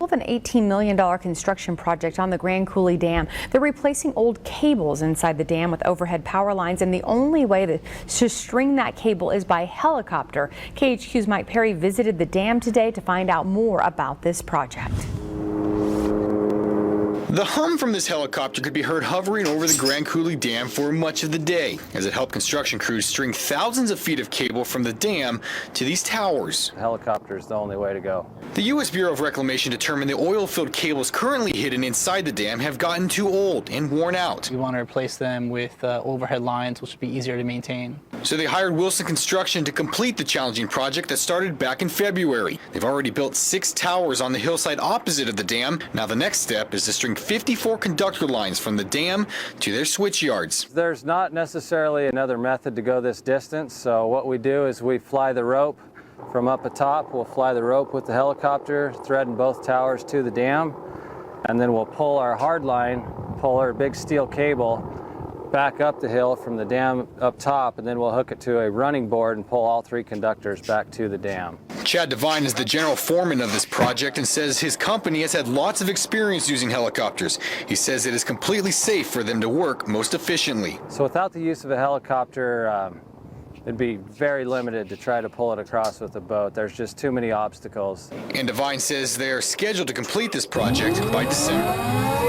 Of an $18 million construction project on the Grand Coulee Dam. They're replacing old cables inside the dam with overhead power lines, and the only way to string that cable is by helicopter. KHQ's Mike Perry visited the dam today to find out more about this project. The hum from this helicopter could be heard hovering over the Grand Coulee Dam for much of the day, as it helped construction crews string thousands of feet of cable from the dam to these towers. The helicopter is the only way to go. The U.S. Bureau of Reclamation determined the oil-filled cables currently hidden inside the dam have gotten too old and worn out. We want to replace them with overhead lines, which would be easier to maintain. So they hired Wilson Construction to complete the challenging project that started back in February. They've already built 6 towers on the hillside opposite of the dam. Now the next step is to string 54 conductor lines from the dam to their switch yards. There's not necessarily another method to go this distance, so what we do is we fly the rope from up atop. We'll fly the rope with the helicopter, threading both towers to the dam, and then we'll pull our hard line, pull our big steel cable back up the hill from the dam up top, and then we'll hook it to a running board and pull all 3 conductors back to the dam. Chad Devine is the general foreman of this project and says his company has had lots of experience using helicopters. He says it is completely safe for them to work most efficiently. So without the use of a helicopter, it'd be very limited to try to pull it across with a boat. There's just too many obstacles. And Devine says they are scheduled to complete this project by December.